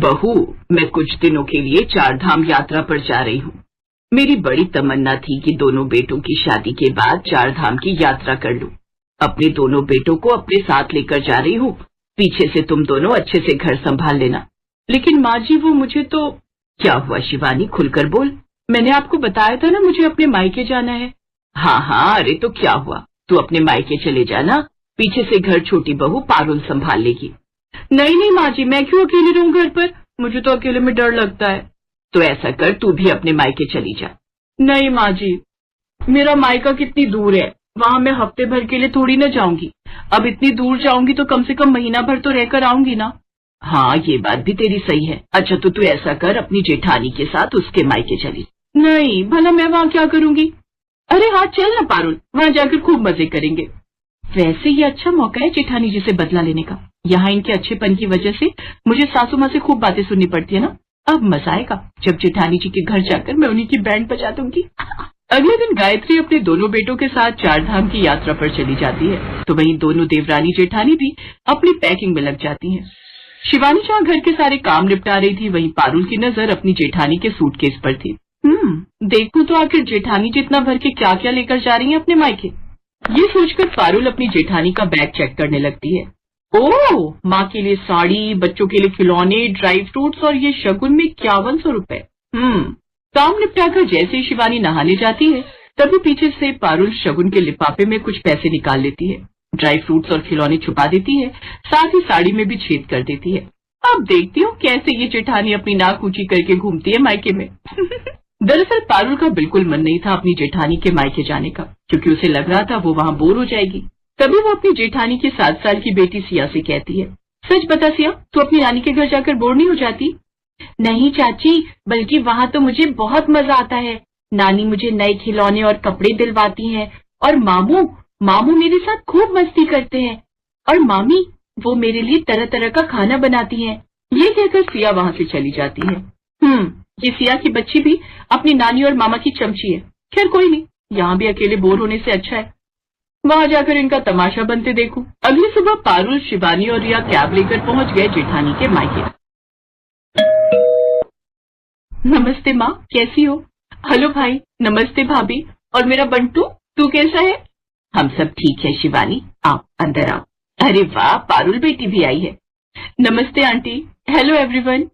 बहू, मैं कुछ दिनों के लिए 4 धाम यात्रा पर जा रही हूँ। मेरी बड़ी तमन्ना थी कि दोनों बेटों की शादी के बाद 4 धाम की यात्रा कर लूं। अपने दोनों बेटों को अपने साथ लेकर जा रही हूँ। पीछे से तुम दोनों अच्छे से घर संभाल लेना। लेकिन माँ जी, वो मुझे तो... क्या हुआ शिवानी, खुलकर बोल। मैंने आपको बताया था ना, मुझे अपने मायके जाना है। हाँ हाँ, अरे तो क्या हुआ, तू अपने मायके चले जाना। पीछे से घर छोटी बहू पारुल संभाल लेगी। नहीं नहीं माँ जी, मैं क्यों अकेले रहूं घर पर? मुझे तो अकेले में डर लगता है। तो ऐसा कर, तू भी अपने मायके चली जा। नहीं माँ जी, मेरा मायका कितनी दूर है, वहाँ मैं हफ्ते भर के लिए थोड़ी न जाऊंगी। अब इतनी दूर जाऊंगी तो कम से कम महीना भर तो रहकर आऊंगी ना। हाँ, ये बात भी तेरी सही है। अच्छा, तो तू ऐसा कर, अपनी जेठानी के साथ उसके मायके चली। नहीं, भला मैं वहाँ क्या करूंगी? अरे हाँ, चल ना पारुल, वहाँ जाकर खूब मजे करेंगे। वैसे ये अच्छा मौका है जेठानी जी से बदला लेने का। यहाँ इनके अच्छेपन की वजह से मुझे सासू माँ से खूब बातें सुननी पड़ती है ना। अब मजा आएगा जब जेठानी जी के घर जाकर मैं उन्हीं की बैंड बजा दूंगी। अगले दिन गायत्री अपने दोनों बेटों के साथ 4 धाम की यात्रा पर चली जाती है, तो वहीं दोनों देवरानी जेठानी भी अपनी पैकिंग में लग जाती हैं। शिवानी जहाँ घर के सारे काम निपटा रही थी, वहीं पारुल की नजर अपनी जेठानी के सूटकेस पर थी। देखूं तो आखिर जेठानी जितना भर के क्या क्या लेकर जा रही है अपने मायके। ये सोचकर पारुल अपनी जेठानी का बैग चेक करने लगती है। ओह, माँ के लिए साड़ी, बच्चों के लिए खिलौने, ड्राई फ्रूट्स और ये शगुन में 5100 रुपए। काम निपटाकर जैसे ही शिवानी नहाने जाती है, तभी पीछे से पारुल शगुन के लिफाफे में कुछ पैसे निकाल लेती है, ड्राई फ्रूट्स और खिलौने छुपा देती है, साथ ही साड़ी में भी छेद कर देती है। अब देखती हूँ कैसे ये जेठानी अपनी नाक ऊंची करके घूमती है मायके में। दरअसल पारुल का बिल्कुल मन नहीं था अपनी जेठानी के मायके जाने का, क्योंकि उसे लग रहा था वो वहाँ बोर हो जाएगी। तभी वो अपनी जेठानी की 7 साल की बेटी सिया से कहती है, सच बता सिया, तू अपनी नानी के घर जाकर बोर नहीं हो जाती? नहीं चाची, बल्कि वहाँ तो मुझे बहुत मजा आता है। नानी मुझे नए खिलौने और कपड़े दिलवाती हैं, और मामू मेरे साथ खूब मस्ती करते हैं, और मामी वो मेरे लिए तरह तरह का खाना बनाती हैं। ये कहकर सिया वहाँ से चली जाती है। ये सिया की बच्ची भी अपनी नानी और मामा की चमची है। खैर कोई नहीं, यहाँ भी अकेले बोर होने से अच्छा है वहाँ जाकर इनका तमाशा बनते देखूं। अगली सुबह पारुल, शिवानी और रिया कैब लेकर पहुँच गए जेठानी के मायके। नमस्ते माँ, कैसी हो? हेलो भाई, नमस्ते भाभी, और मेरा बंटू, तू कैसा है? हम सब ठीक है शिवानी, आओ अंदर आओ। अरे वाह, पारुल बेटी भी आई है। नमस्ते आंटी। Hello everyone.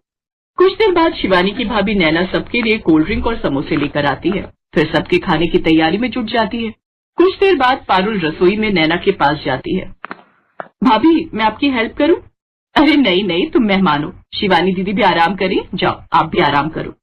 कुछ देर बाद शिवानी की भाभी नैना सबके लिए कोल्ड ड्रिंक और समोसे लेकर आती है, फिर सबके खाने की तैयारी में जुट जाती है। कुछ देर बाद पारुल रसोई में नैना के पास जाती है। भाभी, मैं आपकी हेल्प करूं? अरे नहीं नहीं, तुम मेहमान हो, शिवानी दीदी भी आराम करें, जाओ आप भी आराम करो।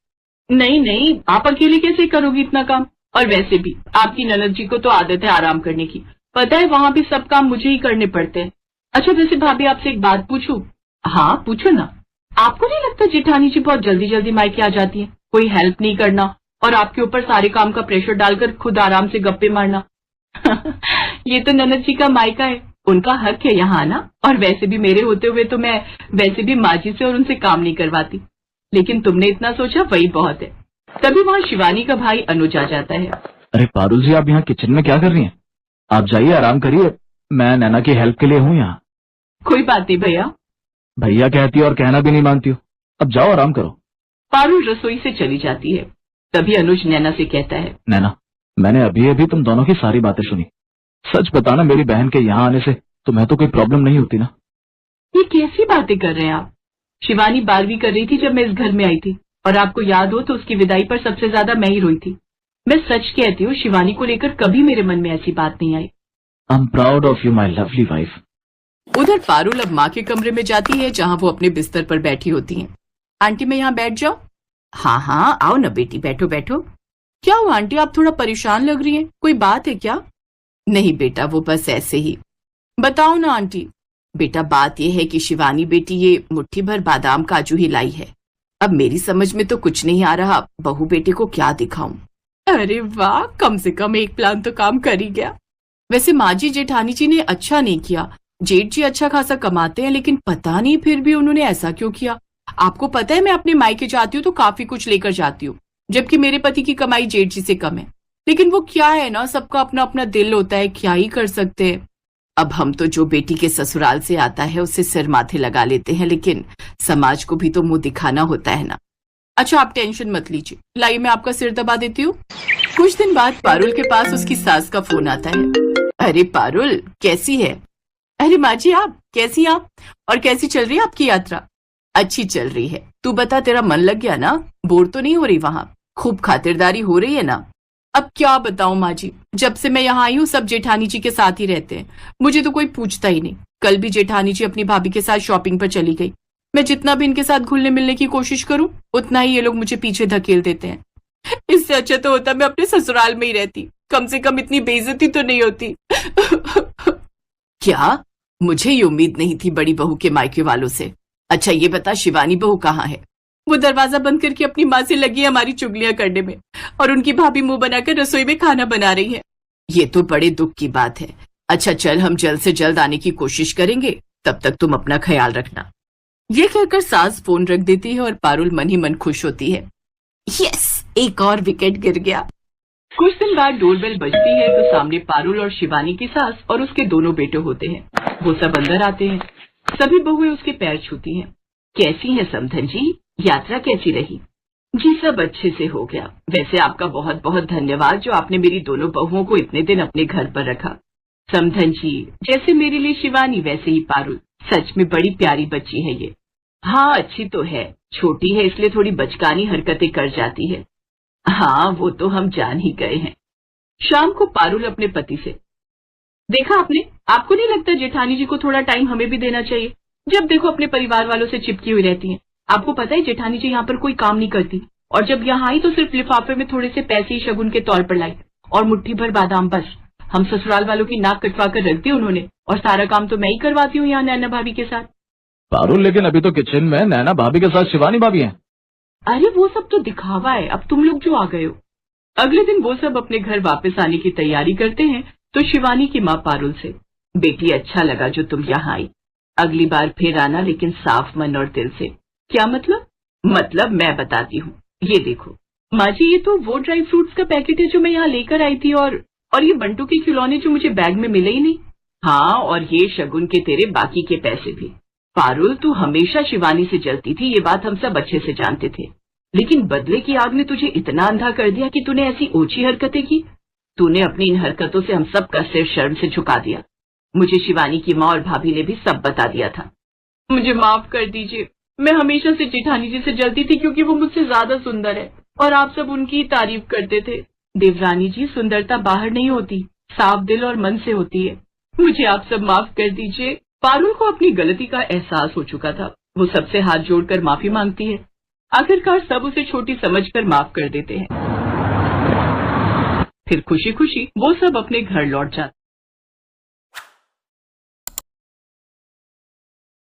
नहीं नहीं, आप अकेले कैसे करोगी इतना काम? और वैसे भी आपकी ननद जी को तो आदत है आराम करने की, पता है वहाँ भी सब काम मुझे ही करने पड़ते हैं। अच्छा वैसे भाभी, आपसे एक बात पूछूं? हाँ पूछो ना। आपको नहीं लगता जेठानी जी बहुत जल्दी जल्दी मायके आ जाती है, कोई हेल्प नहीं करना और आपके ऊपर सारे काम का प्रेशर डालकर खुद आराम से गप्पे मारना? ये तो ननद जी का मायका है, उनका हक है यहाँ आना, और वैसे भी मेरे होते हुए तो मैं वैसे भी माँ जी से और उनसे काम नहीं करवाती, लेकिन तुमने इतना सोचा वही बहुत है। तभी वहाँ शिवानी का भाई अनुज आ जाता है। अरे पारुल जी, आप यहाँ किचन में क्या कर रही हैं? आप जाइए आराम करिए, मैं नैना की हेल्प के लिए हूँ यहाँ। कोई बात नहीं भैया। भैया कहती हो और कहना भी नहीं मानती हो, अब जाओ आराम करो। पारुल रसोई से चली जाती है। तभी अनुज नैना से कहता है, नैना, मैंने अभी अभी तुम दोनों की सारी बातें सुनी। सच बताना, मेरी बहन के यहाँ आने से तुम्हें तो कोई प्रॉब्लम नहीं होती ना? ये कैसी बातें कर रहे हैं आप? शिवानी 12वीं कर रही थी जब मैं इस घर में आई थी, और आपको याद हो तो उसकी विदाई पर सबसे ज्यादा मैं ही रोई थी। मैं सच कहती हूँ, शिवानी को लेकर कभी मेरे मन में ऐसी बात नहीं आई। I am proud of you my lovely wife. उधर पारुल अब माँ के कमरे में जाती है, जहाँ वो अपने बिस्तर पर बैठी होती हैं। आंटी, मैं यहाँ बैठ जाऊं? हाँ हाँ, आओ ना बेटी, बैठो बैठो। क्या हुआ आंटी, आप थोड़ा परेशान लग रही हैं, कोई बात है क्या? नहीं बेटा, वो बस ऐसे ही। बताओ ना आंटी। बेटा बात यह है कि शिवानी बेटी ये मुट्ठी भर बादाम काजू ही लाई है। अब मेरी समझ में तो कुछ नहीं आ रहा, बहू बेटे को क्या दिखाऊं। अरे वाह, कम से कम एक प्लान तो काम कर ही गया। वैसे माँ जी जेठानी जी ने अच्छा नहीं किया। जेठ जी अच्छा खासा कमाते हैं, लेकिन पता नहीं फिर भी उन्होंने ऐसा क्यों किया। आपको पता है मैं अपने मायके जाती हूँ तो काफी कुछ लेकर जाती हूँ, जबकि मेरे पति की कमाई जेठ जी से कम है। लेकिन वो क्या है ना, सबका अपना अपना दिल होता है, क्या ही कर सकते हैं। अब हम तो जो बेटी के ससुराल से आता है उसे सिर माथे लगा लेते हैं, लेकिन समाज को भी तो मुंह दिखाना होता है ना। अच्छा आप टेंशन मत लीजिए, लाइए मैं आपका सिर दबा देती हूँ। कुछ दिन बाद पारुल के पास उसकी सास का फोन आता है। अरे पारुल कैसी है? अरे माँ जी आप कैसी आप, और कैसी चल रही है आपकी यात्रा? अच्छी चल रही है। तू बता तेरा मन लग गया ना, बोर तो नहीं हो रही वहां? खूब खातिरदारी हो रही है ना? अब क्या बताऊं माँ जी, जब से मैं यहाँ आई हूँ सब जेठानी जी के साथ ही रहते हैं, मुझे तो कोई पूछता ही नहीं। कल भी जेठानी जी अपनी भाभी के साथ शॉपिंग पर चली गई। मैं जितना भी इनके साथ घुलने मिलने की कोशिश करूं उतना ही ये लोग मुझे पीछे धकेल देते हैं। इससे अच्छा तो होता मैं अपने ससुराल में ही रहती, कम से कम इतनी बेइज्जती तो नहीं होती। क्या? मुझे ये उम्मीद नहीं थी बड़ी बहू के मायके वालों से। अच्छा ये बता शिवानी बहू कहाँ है? वो दरवाजा बंद करके अपनी माँ से लगी है हमारी चुगलियां करने में, और उनकी भाभी मुंह बनाकर रसोई में खाना बना रही है। ये तो बड़े दुख की बात है। अच्छा चल हम जल्द से जल्द आने की कोशिश करेंगे, तब तक तुम अपना ख्याल रखना। ये कहकर सास फोन रख देती है और पारुल मन ही मन खुश होती है। यस, एक और विकेट गिर गया। कुछ दिन बाद डोरबेल बजती है तो सामने पारुल और शिवानी की सास और उसके दोनों बेटे होते हैं। वो सब अंदर आते हैं। सभी बहुएं उसके पैर छूती हैं। कैसी हैं समधन जी, यात्रा कैसी रही? जी सब अच्छे से हो गया। वैसे आपका बहुत बहुत धन्यवाद जो आपने मेरी दोनों बहुओं को इतने दिन अपने घर पर रखा। समधन जी जैसे मेरे लिए शिवानी वैसे ही पारुल, सच में बड़ी प्यारी बच्ची है ये। हाँ अच्छी तो है, छोटी है इसलिए थोड़ी बचकानी हरकतें कर जाती है। हाँ वो तो हम जान ही गए हैं। शाम को पारुल अपने पति से, देखा आपने, आपको नहीं लगता जेठानी जी को थोड़ा टाइम हमें भी देना चाहिए? जब देखो अपने परिवार वालों से चिपकी हुई रहती हैं। आपको पता है जेठानी जी यहाँ पर कोई काम नहीं करती, और जब यहाँ आई तो सिर्फ लिफाफे में थोड़े से पैसे ही शगुन के तौर पर लाई, और मुट्ठी भर बादाम बस। हम ससुराल वालों की नाक कटवा कर रख दी उन्होंने, और सारा काम तो मैं ही करवाती हूँ यहाँ नैना भाभी के साथ। पारुल लेकिन अभी तो किचन में नैना भाभी के साथ शिवानी भाभी हैं। अरे वो सब तो दिखावा है, अब तुम लोग जो आ गए हो। अगले दिन वो सब अपने घर वापस आने की तैयारी करते हैं तो शिवानी की माँ पारुल से, बेटी अच्छा लगा जो तुम यहाँ आई, अगली बार फिर आना लेकिन साफ मन और दिल से। क्या मतलब? मतलब मैं बताती हूँ, ये देखो माँ जी, ये तो वो ड्राई फ्रूट्स का पैकेट है जो मैं यहाँ लेकर आई थी, और ये बंटू के खिलौने जो मुझे बैग में मिले ही नहीं। हाँ और ये शगुन के तेरे बाकी के पैसे भी। पारुल तू हमेशा शिवानी से जलती थी, ये बात हम सब अच्छे से जानते थे, लेकिन बदले की आग ने तुझे इतना अंधा कर दिया कि तूने ऐसी ओछी हरकतें की। तूने अपनी इन हरकतों से हम सब का सिर शर्म से झुका दिया। मुझे शिवानी की माँ और भाभी ने भी सब बता दिया था। मुझे माफ कर दीजिए, मैं हमेशा से जेठानी जी से जलती थी क्योंकि वो मुझसे ज्यादा सुंदर है और आप सब उनकी तारीफ करते थे। देवरानी जी सुंदरता बाहर नहीं होती, साफ दिल और मन से होती है। मुझे आप सब माफ कर दीजिए। पारुल को अपनी गलती का एहसास हो चुका था। वो सबसे हाथ जोड़कर माफी मांगती है। आखिरकार सब उसे छोटी समझकर माफ कर देते हैं। फिर खुशी खुशी वो सब अपने घर लौट जाते।